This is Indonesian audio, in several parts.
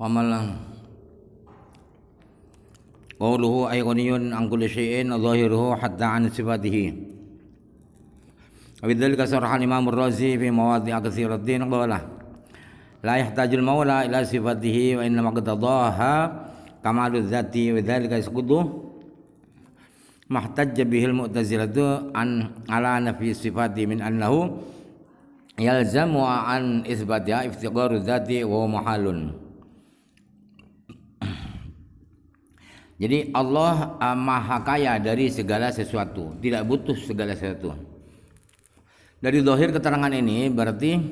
Wa malang qawluhu ay ghaniyun an kulli syai'in zahiruhu hatta an sifatihi. Wa bidzalika saraha Imam Ar-Razi fi mawadhi'a katsiratin qala la yahtajul maula ila sifatihi wa inna maqtadaha kamalul dzati wa dzalika yasqutu mahtajja bihil mu'tazilatu an ala nafi sifati min annahu yalzamu an isbatiha iftiqaru dzati wa muhalun. Jadi Allah maha kaya dari segala sesuatu, tidak butuh segala sesuatu. Dari zahir keterangan ini berarti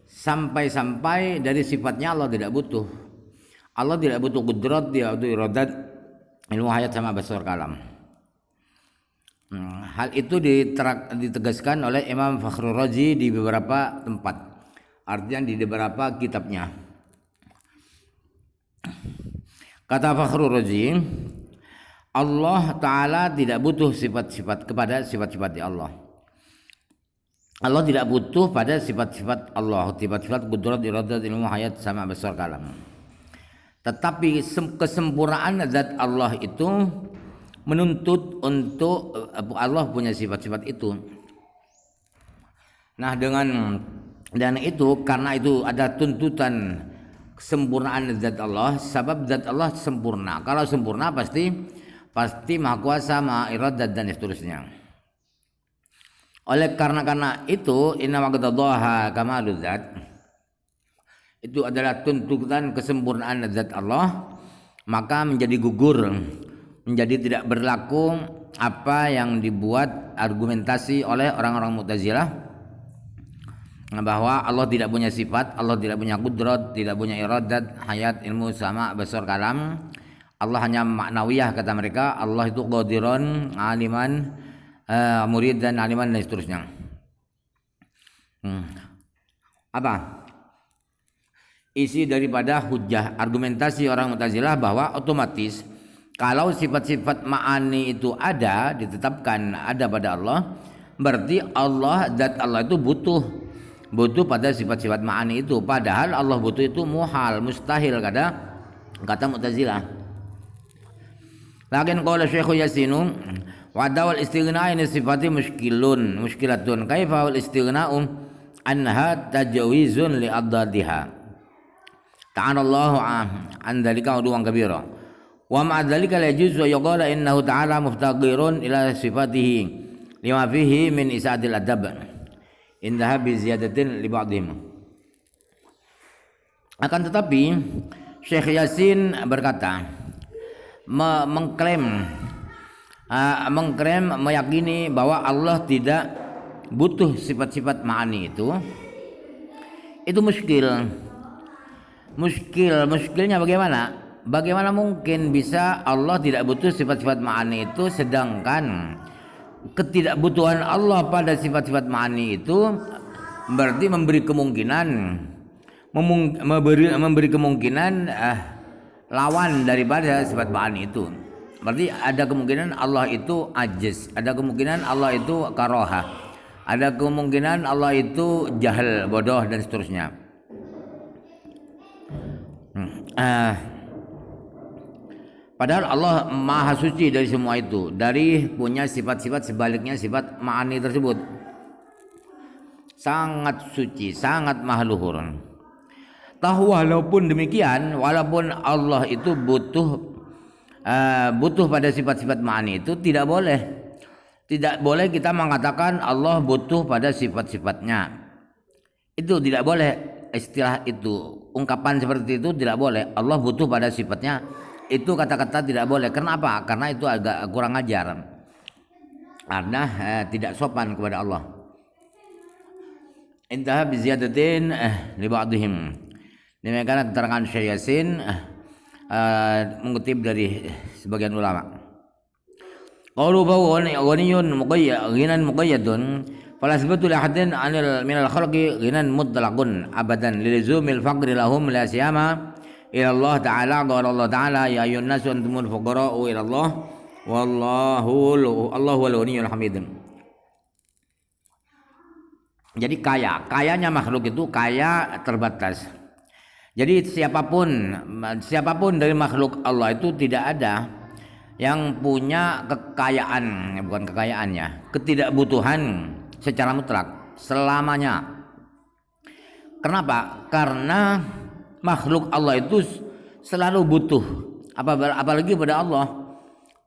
sampai-sampai dari sifatnya Allah tidak butuh. Allah tidak butuh qudrat, dia butuh iradat, ilmu hayat sama basar kalam. Hal itu ditegaskan oleh Imam Fakhrul Razi di beberapa tempat. Artinya di beberapa kitabnya. Kata Fakhrul Razi, Allah Ta'ala tidak butuh sifat-sifat kepada sifat-sifat Allah. Allah tidak butuh pada sifat-sifat Allah, sifat-sifat qudrat, iradat, ilmu hayat sama basar kalam. Tetapi kesempurnaan zat Allah itu menuntut untuk Allah punya sifat-sifat itu. Nah, dan itu karena itu ada tuntutan kesempurnaan zat Allah, sebab zat Allah sempurna. Kalau sempurna pasti maha kuasa, maha iradat dan seterusnya. Oleh karena itu inna maqtadaha kamalul zat, itu adalah tuntutan kesempurnaan zat Allah, maka menjadi gugur, menjadi tidak berlaku apa yang dibuat argumentasi oleh orang-orang Mu'tazilah bahwa Allah tidak punya sifat, Allah tidak punya qudrat, tidak punya iradat, hayat, ilmu sama basar kalam. Allah hanya maknawiyah kata mereka. Allah itu qadirun, aliman, murid dan aliman dan seterusnya. Apa isi daripada hujah argumentasi orang Mu'tazilah bahwa otomatis kalau sifat-sifat ma'ani itu ada, ditetapkan ada pada Allah, berarti Allah, zat Allah itu butuh pada sifat-sifat ma'ani itu. Padahal Allah butuh itu muhal, mustahil kata Mu'tazilah. Lakin qala Syekh Yasinu wa dawal istighna'u an sifati muskilatun kaifa wal istighna'u anha tajawizun li adadiha. Ta'ala Allahu an dzalika uduwan kabira. Wa ma'a dzalika la yajuzu yaqala innahu ta'ala muftaqirun ila sifatihi lima fihi min isatil adab. Indah bi ziyadatin li ba'dihim. Akan tetapi Syekh Yasin berkata, meyakini bahwa Allah tidak butuh sifat-sifat ma'ani itu muskilnya bagaimana? Bagaimana mungkin bisa Allah tidak butuh sifat-sifat ma'ani itu, sedangkan ketidakbutuhan Allah pada sifat-sifat ma'ani itu berarti memberi kemungkinan lawan daripada sifat ma'ani itu. Berarti ada kemungkinan Allah itu ajiz, ada kemungkinan Allah itu karoha, ada kemungkinan Allah itu jahil, bodoh dan seterusnya. Padahal Allah maha suci dari semua itu, dari punya sifat-sifat sebaliknya sifat ma'ani tersebut. Sangat suci, sangat maha luhur. Walaupun demikian, walaupun Allah itu butuh pada sifat-sifat ma'ani itu, tidak boleh kita mengatakan Allah butuh pada sifat-sifatnya. Itu tidak boleh, istilah itu, ungkapan seperti itu tidak boleh. Allah butuh pada sifatnya, itu kata-kata tidak boleh. Kenapa? Karena itu agak kurang ajar, karena tidak sopan kepada Allah. Intaha bi ziyadatin li ba'dihim. Demikian keterangan Syekh Yasin mengutip dari sebagian ulama. Qalu bawun ghaniyun muqayyadun fala sabatu li ahadin minal khalqi ghinan mutlaqun abadan lilzumil faqri lahum la siyama ila Allah Ta'ala. Qala Allah Ta'ala ya ayyuhan nasu antumul fuqara'u ila Allah Allahu wal ghaniyyul hamid. Jadi kayanya makhluk itu kaya terbatas. Jadi siapapun dari makhluk Allah itu tidak ada yang punya kekayaan, bukan kekayaannya, ketidakbutuhan secara mutlak selamanya. Kenapa? Karena makhluk Allah itu selalu butuh, apalagi pada Allah,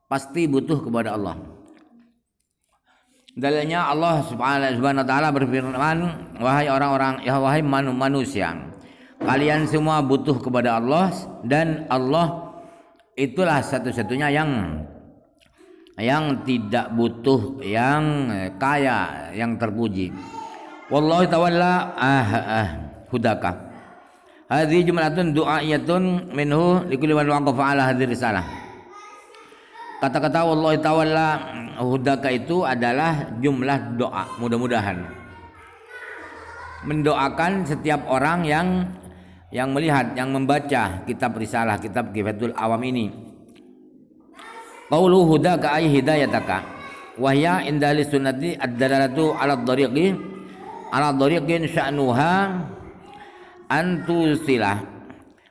pasti butuh kepada Allah. Dalilnya Allah Subhanahu wa taala berfirman, wahai orang-orang, ya wahai manusia, kalian semua butuh kepada Allah, dan Allah itulah satu-satunya yang tidak butuh, yang kaya, yang terpuji. Wallahu tawalla hudaka. Hadhihi jumlatun du'aiyatun minhu likulli man waqafa ala hadhihi risalah. Kata-kata wallahi tawalla hudaka itu adalah jumlah doa, mudah-mudahan mendoakan setiap orang yang melihat, yang membaca kitab risalah, kitab Kifatul Awam ini. Qaulu hudaka ay hidayataka wa hiya inda sunnati ad-dalalatu ala dhariqin sya'nuha antusilah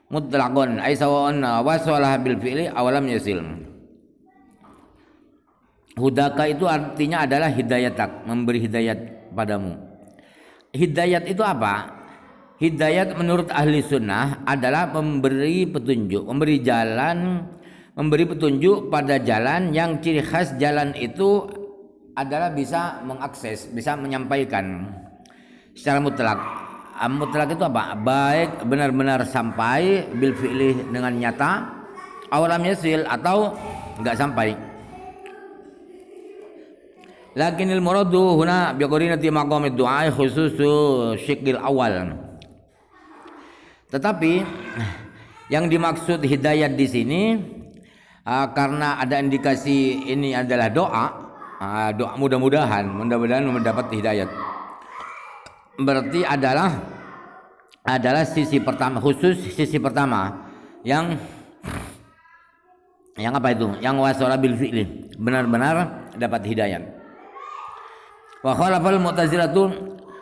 mutlaqan ay sawa'un wasalah bil fi'li aw lam yasil. Hudaka itu artinya adalah hidayatak, memberi hidayat padamu. Hidayat itu apa? Hidayat menurut ahli sunnah adalah memberi petunjuk, memberi petunjuk pada jalan yang ciri khas jalan itu adalah bisa mengakses, bisa menyampaikan secara mutlak. Mutlak itu apa? Baik benar-benar sampai bil fi'li dengan nyata, awalam yasil atau enggak sampai. Lakinil muradu huna biqarinati maqamid du'a khususu syikil awal. Tetapi yang dimaksud hidayat di sini karena ada indikasi ini adalah doa, mudah-mudahan mendapat hidayat. Berarti adalah sisi pertama, khusus sisi pertama yang apa itu? Yang wasala bil fi'li, benar-benar dapat hidayat. Wa khalafal mu'tazilatu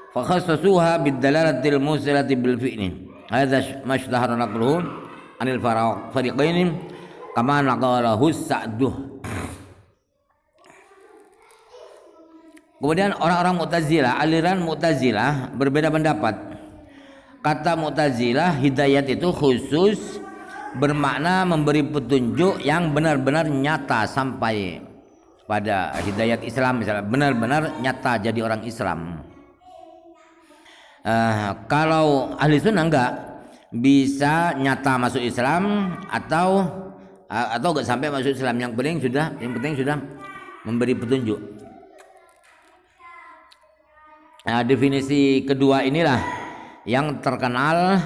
fa khassasuha bid dalalatil musilati bil fi'li. Hadza mashtahara naqluhu anil fariqaini kama naqalahu Sa'duh. Kemudian orang-orang Mu'tazilah, aliran Mu'tazilah berbeda pendapat. Kata Mu'tazilah, hidayat itu khusus bermakna memberi petunjuk yang benar-benar nyata sampai pada hidayat Islam, misalnya benar-benar nyata jadi orang Islam. Kalau ahli sunnah enggak, bisa nyata masuk Islam atau enggak sampai masuk Islam, yang penting sudah memberi petunjuk. Definisi kedua inilah yang terkenal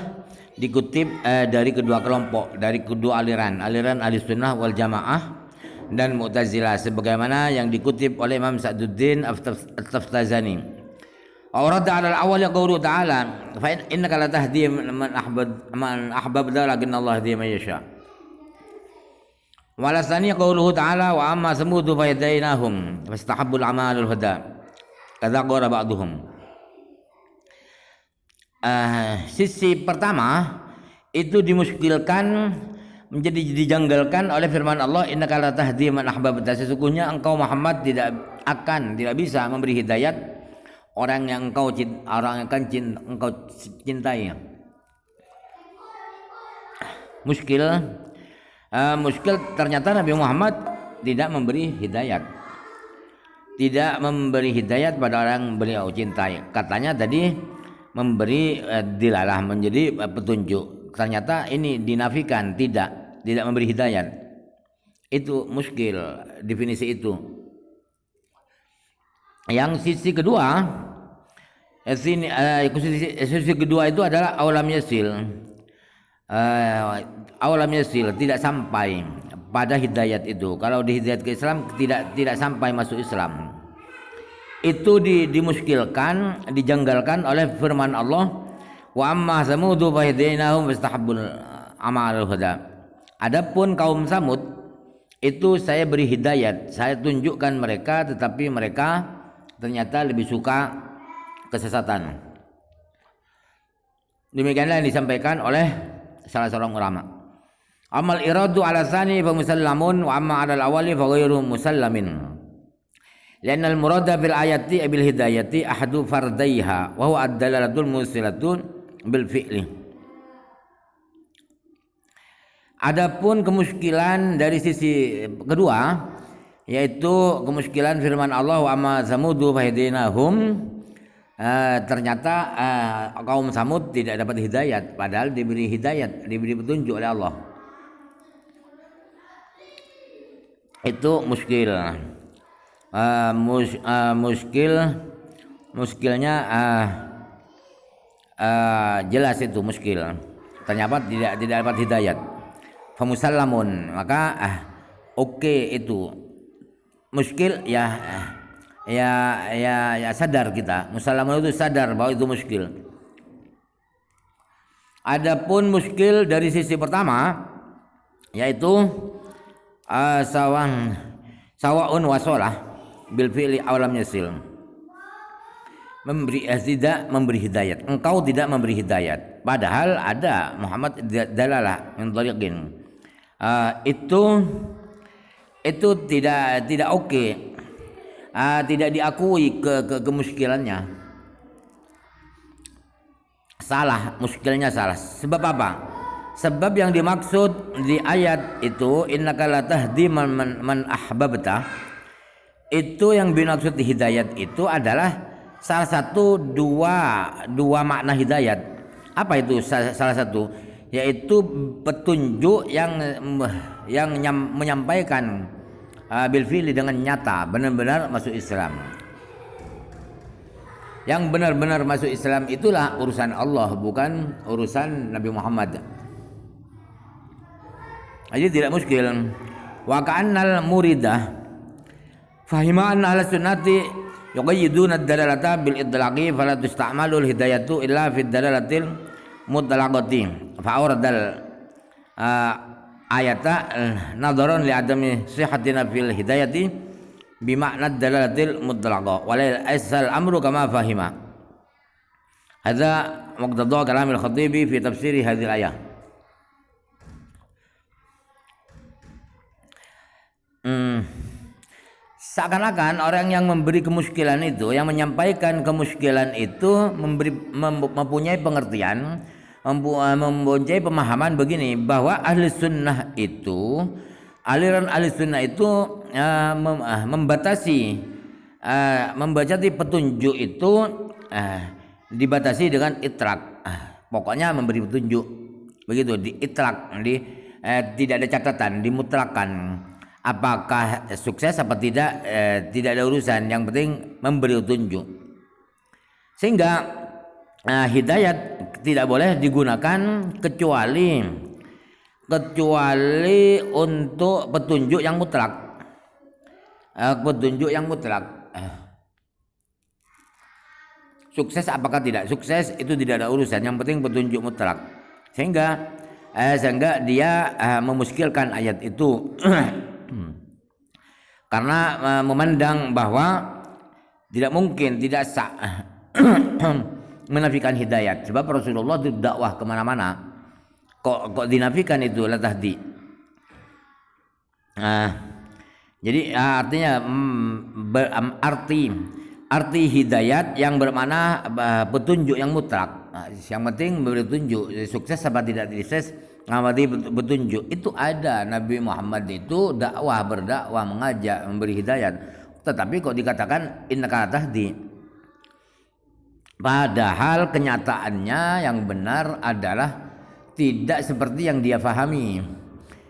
dikutip dari kedua kelompok, dari kedua aliran ahli sunnah wal jamaah dan Mu'tazilah, sebagaimana yang dikutip oleh Imam Sa'duddin At-Taftazani. Awrada 'ala al-awwal yaqulu ta'ala fa innaka la tahdi man ahbabta lakin Allah yahdi man yasha. Wa lasani qawluhu ta'ala wa amma samudu fa hadainahum fastahabbu al-'amal al-huda. Kadza qala ba'dhum. Sisi pertama itu dimuskilkan, menjadi dijanggalkan oleh firman Allah, innaka la tahdi man ahbabta, sesungguhnya engkau Muhammad tidak bisa memberi hidayat orang yang engkau cintai. Muskil ternyata Nabi Muhammad tidak memberi hidayat pada orang yang beliau cintai. Katanya tadi memberi dilalah, menjadi petunjuk. Ternyata ini dinafikan, tidak memberi hidayat. Itu muskil definisi itu. Yang sisi kedua itu adalah awalam yasil, tidak sampai pada hidayat itu. Kalau di hidayat ke Islam tidak sampai masuk Islam. Itu dimuskilkan, dijanggalkan oleh firman Allah, wa amma samudu fa hadainahum fastahabbul amal al-huda. Adapun kaum Samud itu saya beri hidayat, saya tunjukkan mereka, tetapi mereka ternyata lebih suka kesesatan. Demikianlah yang disampaikan oleh salah seorang ulama. Amal iradu ala tsani fa musallamun wa amma ala al-awwali fa ghairu musallamin. Lianna al-murada bil ayati bil hidayati ahadu fardaiha wa huwa ad-dalalatul musilatun bil fi'li. Adapun kemuskilan dari sisi kedua, yaitu kemuskilan firman Allah wa amma samudu fahidinahum, ternyata kaum Samud tidak dapat hidayat padahal diberi hidayat, diberi petunjuk oleh Allah. Itu muskil. Muskilnya jelas itu muskil. Ternyata tidak dapat hidayat. Famusallamun, maka oke itu muskil ya sadar kita. Musallamun itu sadar bahwa itu muskil. Adapun muskil dari sisi pertama yaitu sawaun wasolah bil fi'li awalam yasil, tidak memberi hidayat. Engkau tidak memberi hidayat padahal ada Muhammad dalalah min tariqin. Itu tidak oke. Tidak diakui kemuskilannya. Salah, muskilnya salah. Sebab apa? Sebab yang dimaksud di ayat itu innaka la tahdi man ahbabta, itu yang dimaksud di hidayat itu adalah salah satu dua makna hidayat. Apa itu salah satu? Yaitu petunjuk yang menyampaikan bil fi'li dengan nyata, benar-benar masuk Islam. Yang benar-benar masuk Islam itulah urusan Allah, bukan urusan Nabi Muhammad. Jadi tidak muskil. Wa ka'annal muridah fahima anna ahla sunnati yuqayyiduna ad-dalalata bil idlaqi fala tusta'malu al-hidayatu illa fi ad-dalalatil mutlaqati fa awradal ayata nadharan li adami sihhatina fil hidayati bi ma'na ad-dalalatil mutlaqa wa la asal amru kama fahima. Hadza muqtada kalam al-Khatibi fi tafsir hadhihi al-ayah. Seakan-akan orang yang memberi kemuskilan itu, yang menyampaikan kemuskilan itu mempunyai pengertian, mempunyai pemahaman begini, bahwa ahli sunnah itu, aliran ahli sunnah itu membatasi petunjuk itu dibatasi dengan itrak. Pokoknya memberi petunjuk begitu, di itrak, tidak ada catatan, dimutlakan. Apakah sukses apa tidak ada urusan, yang penting memberi petunjuk. Sehingga hidayat tidak boleh digunakan kecuali untuk petunjuk yang mutlak. Petunjuk yang mutlak. Sukses apakah tidak sukses itu tidak ada urusan, yang penting petunjuk mutlak. Sehingga dia memuskilkan ayat itu. Karena memandang bahwa tidak mungkin, tidak sah menafikan hidayat. Sebab Rasulullah itu dakwah kemana-mana, kok dinafikan itu la tahdi. Jadi artinya arti hidayat yang bermakna petunjuk yang mutlak. Yang penting memberi petunjuk, sukses apa tidak sukses, ngamati petunjuk. Itu ada. Nabi Muhammad itu berdakwah, mengajak, memberi hidayat. Tetapi kok dikatakan innaka tahdi, padahal kenyataannya yang benar adalah tidak seperti yang dia fahami,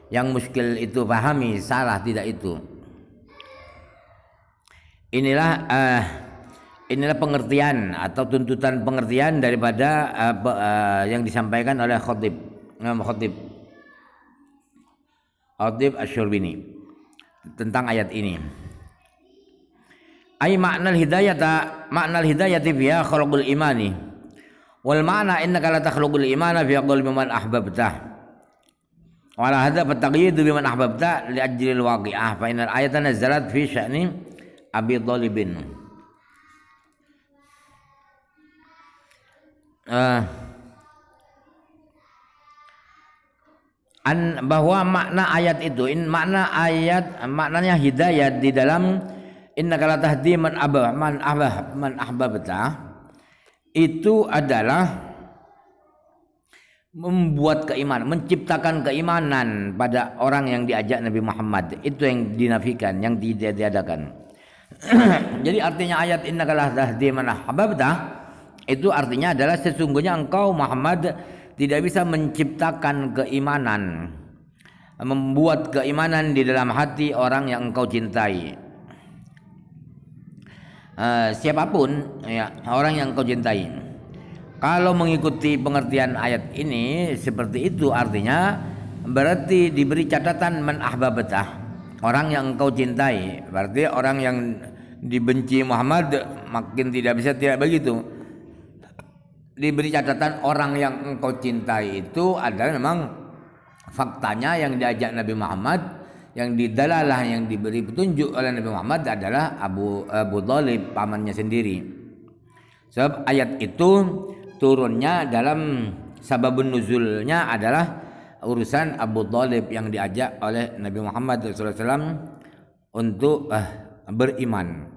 yang muskil itu fahami, salah tidak itu. Inilah pengertian atau tuntutan pengertian daripada yang disampaikan oleh Khatib Asy-Syurbini tentang ayat ini. Ai ma'nal hidayati fiha khalqul imani wal ma'na innaka la takhluqul imana fi qalbi man ahbabta wa ala hadza fataqyidu biman ahbabta li ajlil waqi'ah fa innal ayata nazalat fi sya'ni Abi Thalibin. bahwa makna ayat itu maknanya hidayat di dalam innaka la tahdi man ahbabta itu adalah membuat keimanan, menciptakan keimanan pada orang yang diajak Nabi Muhammad. Itu yang dinafikan, yang tidak diadakan. Jadi artinya ayat innaka la tahdi man ahbabta itu artinya adalah sesungguhnya engkau Muhammad tidak bisa menciptakan keimanan, membuat keimanan di dalam hati orang yang engkau cintai. Siapapun ya, orang yang engkau cintai. Kalau mengikuti pengertian ayat ini seperti itu artinya berarti diberi catatan man ahbabtah, orang yang engkau cintai. Berarti orang yang dibenci Muhammad makin tidak begitu. Diberi catatan orang yang engkau cintai itu adalah memang faktanya yang diajak Nabi Muhammad, yang didalalah, yang diberi petunjuk oleh Nabi Muhammad adalah Abu Thalib, pamannya sendiri. Sebab ayat itu turunnya dalam sababun nuzulnya adalah urusan Abu Thalib yang diajak oleh Nabi Muhammad SAW untuk beriman.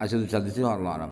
Asal Allah.